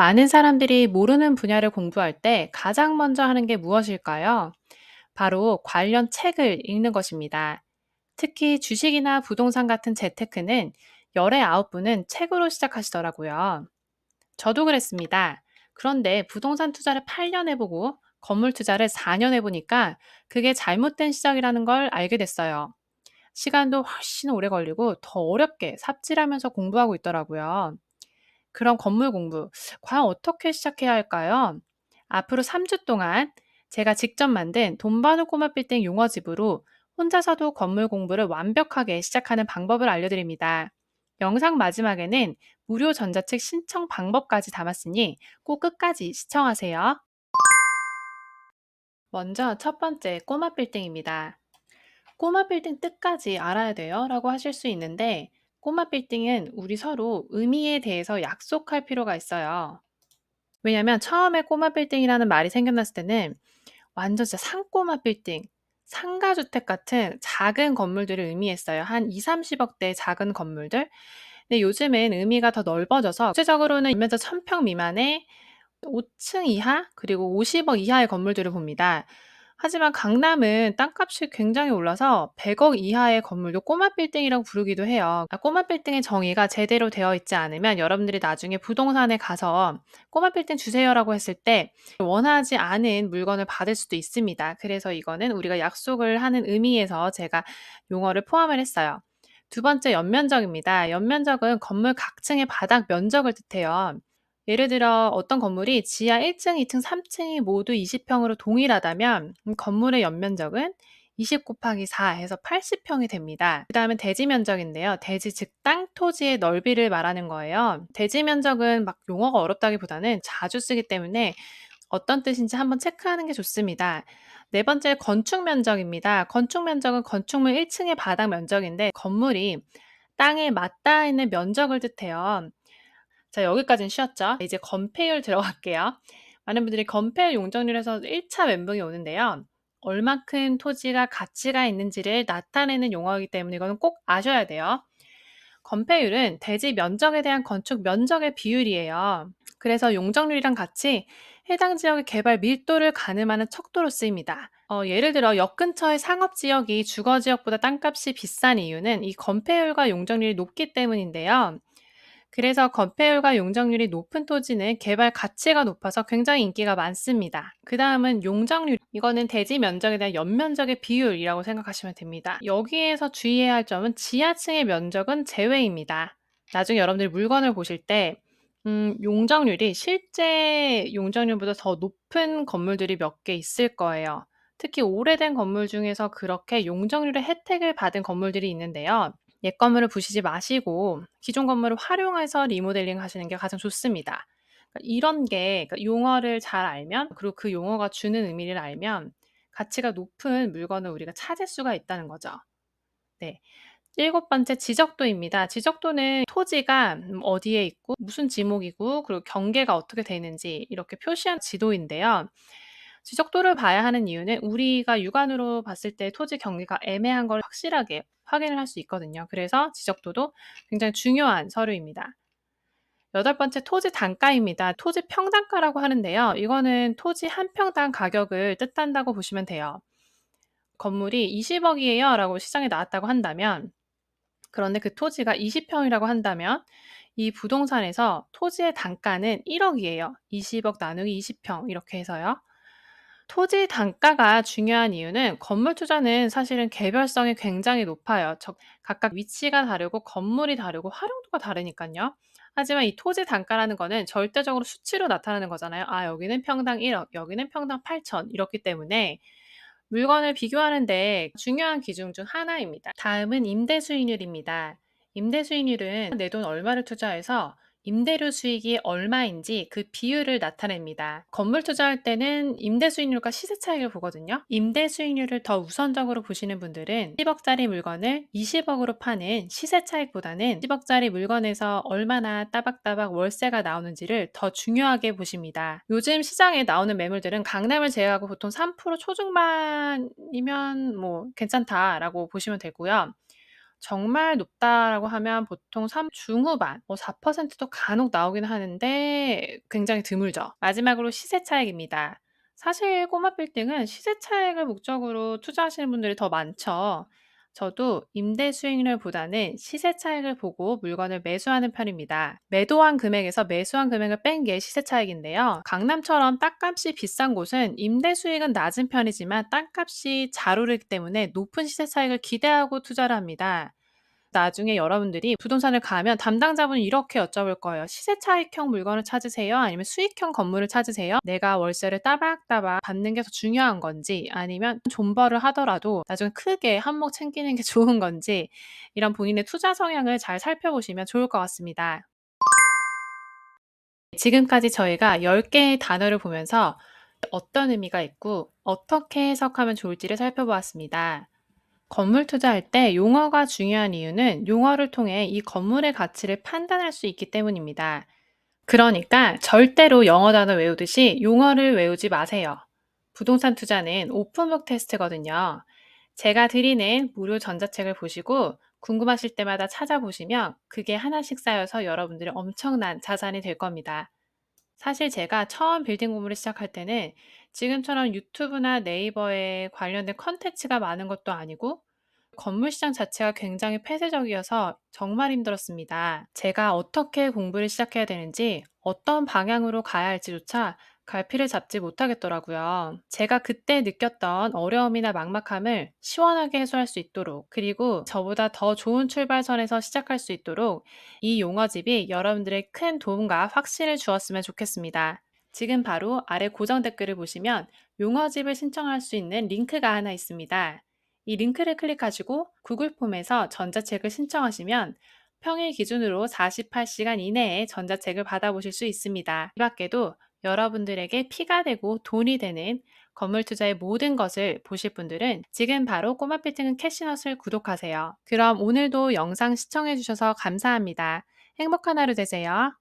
많은 사람들이 모르는 분야를 공부할 때 가장 먼저 하는 게 무엇일까요? 바로 관련 책을 읽는 것입니다. 특히 주식이나 부동산 같은 재테크는 열의 9분은 책으로 시작하시더라고요. 저도 그랬습니다. 그런데 부동산 투자를 8년 해보고 건물 투자를 4년 해보니까 그게 잘못된 시작이라는 걸 알게 됐어요. 시간도 훨씬 오래 걸리고 더 어렵게 삽질하면서 공부하고 있더라고요. 그럼 건물 공부 과연 어떻게 시작해야 할까요? 앞으로 3주 동안 제가 직접 만든 돈 버는 꼬마 빌딩 용어집으로 혼자서도 건물 공부를 완벽하게 시작하는 방법을 알려드립니다. 영상 마지막에는 무료 전자책 신청 방법까지 담았으니 꼭 끝까지 시청하세요. 먼저 첫 번째 꼬마 빌딩입니다. 꼬마 빌딩 뜻까지 알아야 돼요? 라고 하실 수 있는데 꼬마 빌딩은 우리 서로 의미에 대해서 약속할 필요가 있어요. 왜냐면 처음에 꼬마 빌딩이라는 말이 생겨났을 때는 완전 진짜 산꼬마 빌딩, 상가주택 같은 작은 건물들을 의미했어요. 한 2-30억 대의 작은 건물들. 근데 요즘엔 의미가 더 넓어져서 구체적으로는 연면적 1000평 미만의 5층 이하 그리고 50억 이하의 건물들을 봅니다. 하지만 강남은 땅값이 굉장히 올라서 100억 이하의 건물도 꼬마 빌딩이라고 부르기도 해요. 꼬마 빌딩의 정의가 제대로 되어 있지 않으면 여러분들이 나중에 부동산에 가서 꼬마 빌딩 주세요라고 했을 때 원하지 않은 물건을 받을 수도 있습니다. 그래서 이거는 우리가 약속을 하는 의미에서 제가 용어를 포함을 했어요. 두 번째 연면적입니다. 연면적은 건물 각 층의 바닥 면적을 뜻해요. 예를 들어 어떤 건물이 지하 1층, 2층, 3층이 모두 20평으로 동일하다면 건물의 연면적은 20 곱하기 4 해서 80평이 됩니다. 그 다음은 대지 면적인데요. 대지 즉 땅, 토지의 넓이를 말하는 거예요. 대지 면적은 막 용어가 어렵다기보다는 자주 쓰기 때문에 어떤 뜻인지 한번 체크하는 게 좋습니다. 네 번째 건축 면적입니다. 건축 면적은 건축물 1층의 바닥 면적인데 건물이 땅에 맞닿아 있는 면적을 뜻해요. 자, 여기까지는 쉬웠죠? 이제 건폐율 들어갈게요. 많은 분들이 건폐율 용적률에서 1차 멘붕이 오는데요. 얼마큼 토지가 가치가 있는지를 나타내는 용어이기 때문에 이거는 꼭 아셔야 돼요. 건폐율은 대지 면적에 대한 건축 면적의 비율이에요. 그래서 용적률이랑 같이 해당 지역의 개발 밀도를 가늠하는 척도로 쓰입니다. 예를 들어 역 근처의 상업지역이 주거지역보다 땅값이 비싼 이유는 이 건폐율과 용적률이 높기 때문인데요. 그래서 건폐율과 용적률이 높은 토지는 개발 가치가 높아서 굉장히 인기가 많습니다. 그 다음은 용적률. 이거는 대지 면적에 대한 연면적의 비율이라고 생각하시면 됩니다. 여기에서 주의해야 할 점은 지하층의 면적은 제외입니다. 나중에 여러분들이 물건을 보실 때 용적률이 실제 용적률보다 더 높은 건물들이 몇 개 있을 거예요. 특히 오래된 건물 중에서 그렇게 용적률의 혜택을 받은 건물들이 있는데요. 옛 건물을 부시지 마시고 기존 건물을 활용해서 리모델링 하시는 게 가장 좋습니다. 이런 게 용어를 잘 알면 그리고 그 용어가 주는 의미를 알면 가치가 높은 물건을 우리가 찾을 수가 있다는 거죠. 네. 일곱 번째 지적도입니다. 지적도는 토지가 어디에 있고 무슨 지목이고 그리고 경계가 어떻게 되는지 이렇게 표시한 지도인데요. 지적도를 봐야 하는 이유는 우리가 육안으로 봤을 때 토지 경계가 애매한 걸 확실하게 확인을 할 수 있거든요. 그래서 지적도도 굉장히 중요한 서류입니다. 여덟 번째 토지 단가입니다. 토지 평단가라고 하는데요. 이거는 토지 한 평당 가격을 뜻한다고 보시면 돼요. 건물이 20억이에요 라고 시장에 나왔다고 한다면 그런데 그 토지가 20평이라고 한다면 이 부동산에서 토지의 단가는 1억이에요. 20억 나누기 20평 이렇게 해서요. 토지 단가가 중요한 이유는 건물 투자는 사실은 개별성이 굉장히 높아요. 각각 위치가 다르고 건물이 다르고 활용도가 다르니까요. 하지만 이 토지 단가라는 거는 절대적으로 수치로 나타나는 거잖아요. 아, 여기는 평당 1억, 여기는 평당 8천 이렇기 때문에 물건을 비교하는데 중요한 기준 중 하나입니다. 다음은 임대 수익률입니다. 임대 수익률은 내 돈 얼마를 투자해서 임대료 수익이 얼마인지 그 비율을 나타냅니다. 건물 투자할 때는 임대 수익률과 시세 차익을 보거든요. 임대 수익률을 더 우선적으로 보시는 분들은 10억짜리 물건을 20억으로 파는 시세 차익보다는 10억짜리 물건에서 얼마나 따박따박 월세가 나오는지를 더 중요하게 보십니다. 요즘 시장에 나오는 매물들은 강남을 제외하고 보통 3% 초중반이면 뭐 괜찮다라고 보시면 되고요. 정말 높다라고 하면 보통 3 중후반 4%도 간혹 나오긴 하는데 굉장히 드물죠. 마지막으로 시세 차익입니다. 사실 꼬마 빌딩은 시세 차익을 목적으로 투자하시는 분들이 더 많죠. 저도 임대 수익률보다는 시세 차익을 보고 물건을 매수하는 편입니다. 매도한 금액에서 매수한 금액을 뺀 게 시세 차익인데요. 강남처럼 땅값이 비싼 곳은 임대 수익은 낮은 편이지만 땅값이 잘 오르기 때문에 높은 시세 차익을 기대하고 투자를 합니다. 나중에 여러분들이 부동산을 가면 담당자분이 이렇게 여쭤볼 거예요. "시세 차익형 물건을 찾으세요? 아니면 수익형 건물을 찾으세요? 내가 월세를 따박따박 받는 게 더 중요한 건지 아니면 존버를 하더라도 나중에 크게 한몫 챙기는 게 좋은 건지." 이런 본인의 투자 성향을 잘 살펴보시면 좋을 것 같습니다. 지금까지 저희가 10 개의 단어를 보면서 어떤 의미가 있고 어떻게 해석하면 좋을지를 살펴보았습니다. 건물 투자할 때 용어가 중요한 이유는 용어를 통해 이 건물의 가치를 판단할 수 있기 때문입니다. 그러니까 절대로 영어 단어 외우듯이 용어를 외우지 마세요. 부동산 투자는 오픈북 테스트거든요. 제가 드리는 무료 전자책을 보시고 궁금하실 때마다 찾아보시면 그게 하나씩 쌓여서 여러분들의 엄청난 자산이 될 겁니다. 사실 제가 처음 빌딩 공부를 시작할 때는 지금처럼 유튜브나 네이버에 관련된 컨텐츠가 많은 것도 아니고 건물 시장 자체가 굉장히 폐쇄적이어서 정말 힘들었습니다. 제가 어떻게 공부를 시작해야 되는지 어떤 방향으로 가야 할지조차 갈피를 잡지 못하겠더라고요. 제가 그때 느꼈던 어려움이나 막막함을 시원하게 해소할 수 있도록 그리고 저보다 더 좋은 출발선에서 시작할 수 있도록 이 용어집이 여러분들의 큰 도움과 확신을 주었으면 좋겠습니다. 지금 바로 아래 고정 댓글을 보시면 용어집을 신청할 수 있는 링크가 하나 있습니다. 이 링크를 클릭하시고 구글 폼에서 전자책을 신청하시면 평일 기준으로 48시간 이내에 전자책을 받아보실 수 있습니다. 이 밖에도 여러분들에게 피가 되고 돈이 되는 건물 투자의 모든 것을 보실 분들은 지금 바로 꼬마 빌딩은 캐시넛을 구독하세요. 그럼 오늘도 영상 시청해주셔서 감사합니다. 행복한 하루 되세요.